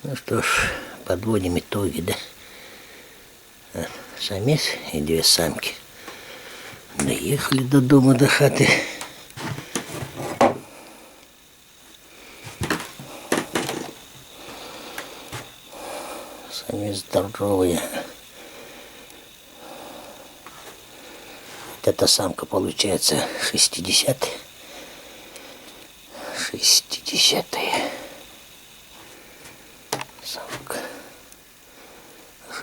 Ну что ж, подводим итоги, да? Самец и две самки доехали до дома, до хаты. Самец здоровые. Вот эта самка получается 60-я. 60-я. Самка.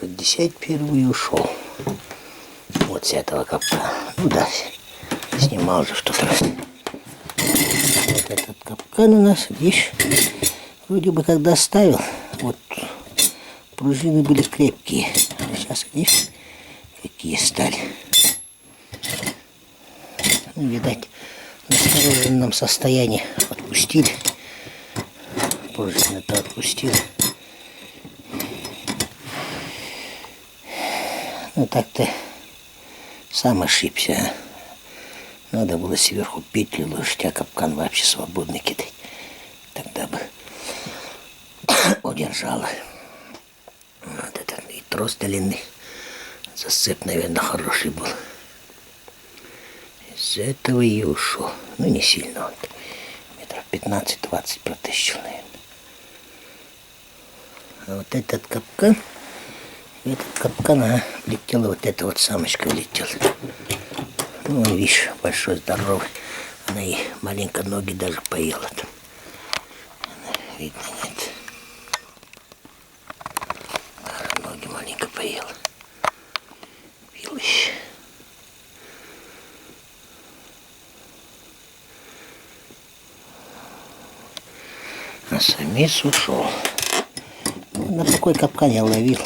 61-й ушел. Вот с этого капкана. Ну да, снимал же что-то. Вот этот капкан у нас, видишь, вроде бы когда ставил, вот пружины были крепкие. А сейчас, видишь, какие стали. Ну, видать, в настороженном состоянии отпустили. Пружины-то отпустили. Ну так-то сам ошибся. Надо было сверху петлю ложить, а капкан вообще свободно кидать. Тогда бы удержала. Вот этот и трос длинный. Засцеп, наверное, хороший был. Из-за этого и ушел. Ну, не сильно он. Метров 15-20 протащил, наверное. А вот этот капкан... Этот капкан, летела вот эта вот самочка влетела. Ну, видишь, большой, здоровый. Она и маленько ноги даже поела там. Видно, нет. Ноги маленько поела. Пилыще. А самец ушел. На такой капкан я ловил.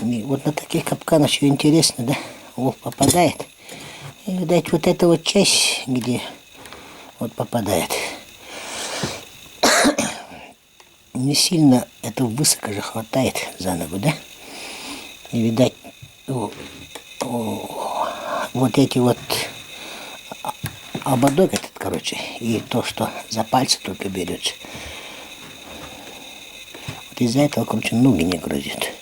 И вот на таких капканах еще интересно, да? Волк попадает. И, видать, вот эта вот часть, где вот попадает, не сильно это высоко же хватает за ногу, да? И, видать, вот эти вот ободок этот, короче, и то, что за пальцы только берется. Вот из-за этого, короче, ноги не грузит.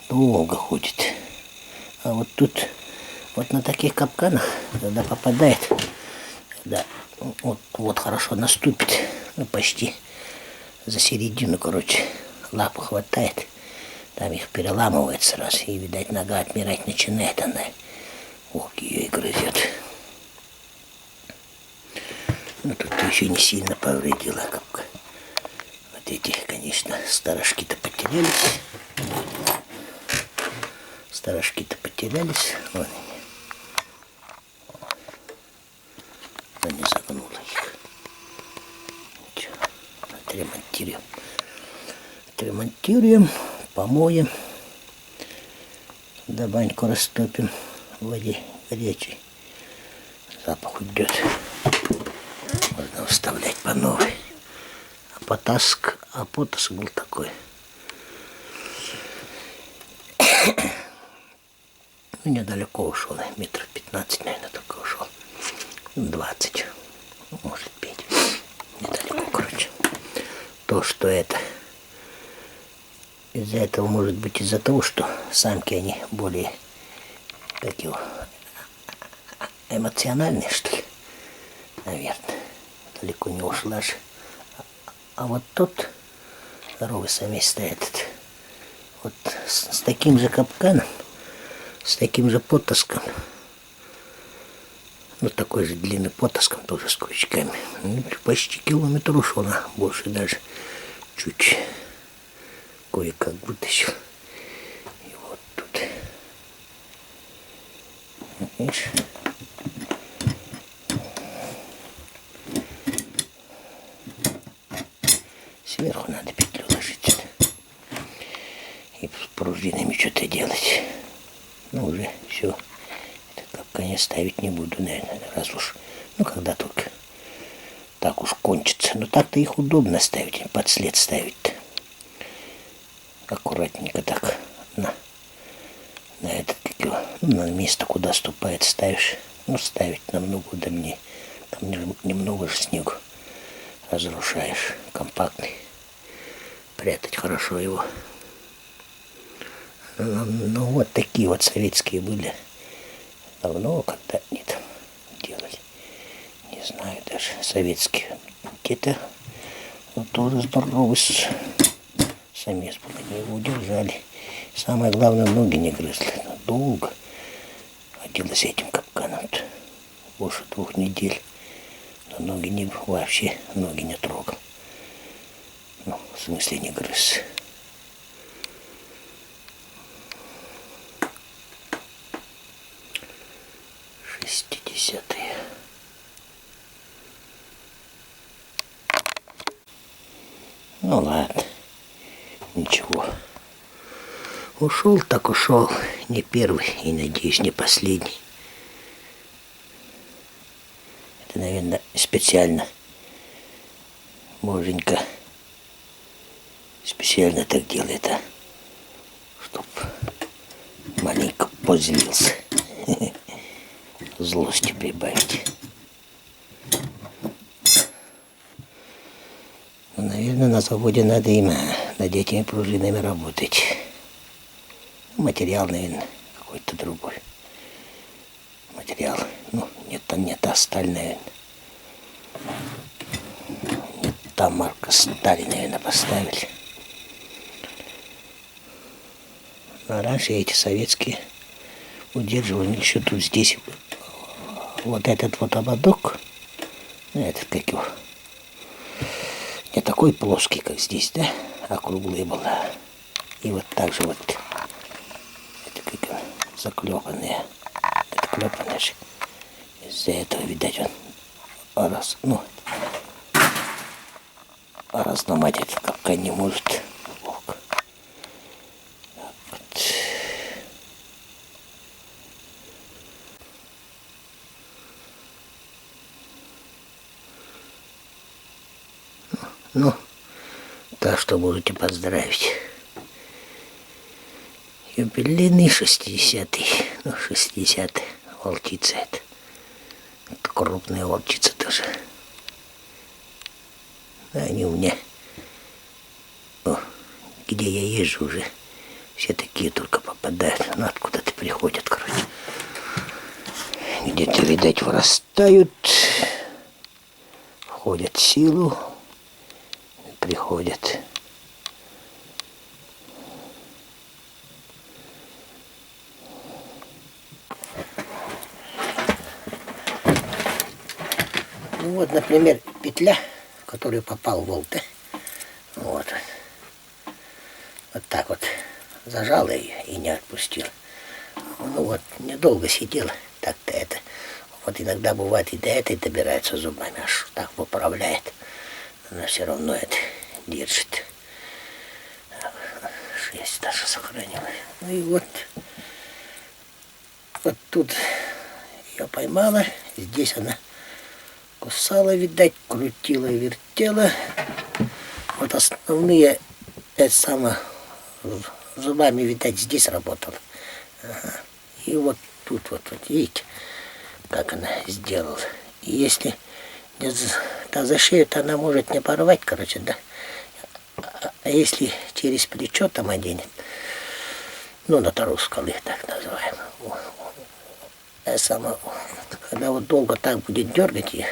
Долго ходит. А вот тут, вот на таких капканах, когда попадает, да, вот хорошо наступит, ну почти за середину, короче, лапу хватает, там их переламывает сразу, и, видать, нога отмирать начинает, она, ох, ее и грызет. Ну тут еще не сильно повредила капка. Вот эти, конечно, сторожки-то потерялись. Сторожки-то потерялись. Вон они. Не загнула их. Ничего. Отремонтируем. Отремонтируем, помоем. Да баньку растопим в воде горячей. Запах уйдет. Можно вставлять по новой. А потаск был такой. Недалеко ушел, метров 15, наверное, только ушел. 20, может быть. Недалеко, короче. То, что это. Из-за этого, может быть, из-за того, что самки, они более, как его, эмоциональные, что ли. Наверное. Далеко не ушла же. А вот тот здоровый самец стоит. Вот с таким же капканом, с таким же потаском, ну такой же длинный потаском, тоже с крючками. Ну, почти километр ушел, а больше даже чуть кое-как вытащил. И вот тут, видишь, сверху надо петлю ложить и с пружинами что-то делать. Ну, уже все. Это капкан я ставить не буду, наверное, раз уж. Ну, когда только так уж кончится. Но так-то их удобно ставить, под след ставить-то. Аккуратненько так на этот, ну, на место, куда ступает, ставишь. Ну, ставить намного удобнее. Там немного же снегу разрушаешь. Компактный. спрятать хорошо его. Ну вот такие вот советские были. Давно когда нет делали. Не знаю даже. Советские. Где-то вот тоже здоровый самец был. Они его удержали. Самое главное, ноги не грызли. Долго ходила с этим капканом. Больше 2 недель. Но ноги не, вообще ноги не трогал. Ну, в смысле не грыз. Шестидесятые. Ну ладно, ничего. Ушел так ушел. Не первый и, надеюсь, не последний. Это, наверное, специально. Боженька специально так делает, чтоб маленько позлился. Злости прибавить. Ну, наверное, на заводе надо им над этими пружинами работать. Материал, наверное, какой-то другой. Материал. Ну, не та сталь, наверное. Не та марка стали, наверное, поставили. А раньше эти советские удерживали еще тут здесь вот этот вот ободок. Ну, этот как его. Не такой плоский, как здесь, да? А круглый был. И вот так же вот. Это как заклепанные. Это клепанные же. Из-за этого, видать, он разломать этот капкан не может. Волк. Так вот. Ну, так что можете поздравить. Юбилейный 60-й. Ну, 60-й. Волчица это. Это крупная волчица тоже. Они у меня, где я езжу уже, все такие только попадают. Ну, откуда-то приходят, короче. Где-то, видать, вырастают, входят в силу, приходят. Ну вот, например, петля, в которую попал волк, да? Вот. Вот так вот зажала ее и не отпустила. Ну вот, недолго сидела, так-то это. Вот иногда бывает и до этой добирается зубами, аж так выправляет. Она все равно это держит. 6 даже сохранилась. Ну и вот тут ее поймала, здесь она кусала, видать, крутила, вертела. Вот основные, это самое, зубами, видать, здесь работала. Ага. И вот тут вот, видите, как она сделала. И если за шею, то она может не порвать, короче, да. А если через плечо там оденет, ну, на тару скалы, так называемый, когда вот долго так будет дергать ее,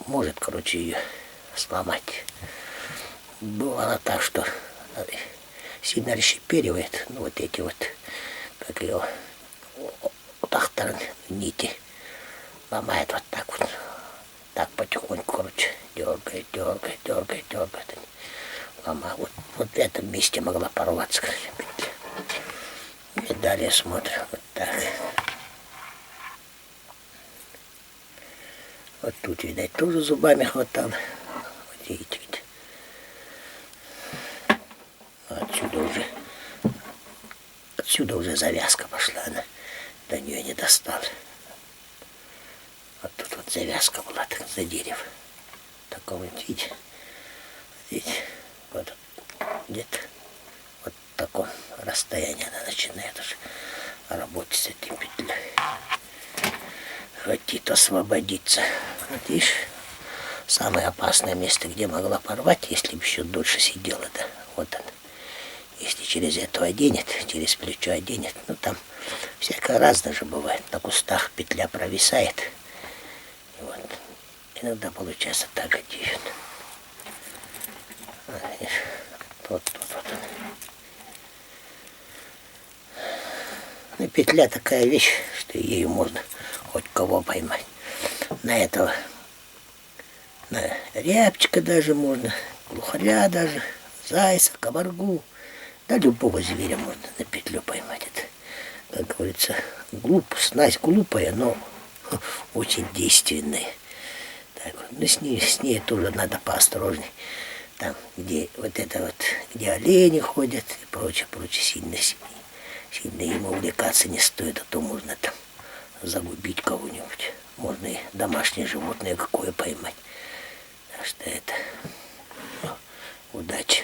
может, короче, ее сломать. Бывало так, что сильно расщеперивает, ну, вот эти вот, как ее, тахтарные нити, ломает вот так вот. Так потихоньку, короче, дергает. Ломает. Вот в этом месте могла порваться, короче, петля. И далее смотрим, вот так. Вот тут, видать, тоже зубами хватало. Вот видите, отсюда уже завязка пошла, она до нее не достала. Вот тут вот завязка была так, за дерево. В таком вот видите, вот где-то вот в таком расстоянии она начинает уже работать с этим петлей. Хотит освободиться. Вот видишь, самое опасное место, где могла порвать, если бы еще дольше сидела, да, вот она. Если через это оденет, через плечо оденет, ну там всякое разное же бывает. На кустах петля провисает. И вот. Иногда получается так одеют. Вот. Ну, петля такая вещь, что ею можно хоть кого поймать. На этого, на рябчика даже можно, глухаря даже, зайца, кабаргу. Да любого зверя можно на петлю поймать. Это, как говорится, снасть глупая, но очень действенная. Так вот. Но с ней тоже надо поосторожней. Там, где вот это вот, где олени ходят и прочее, сильно ему увлекаться не стоит, а то можно там загубить кого-нибудь. Можно и домашнее животное какое поймать. Так что это удачи.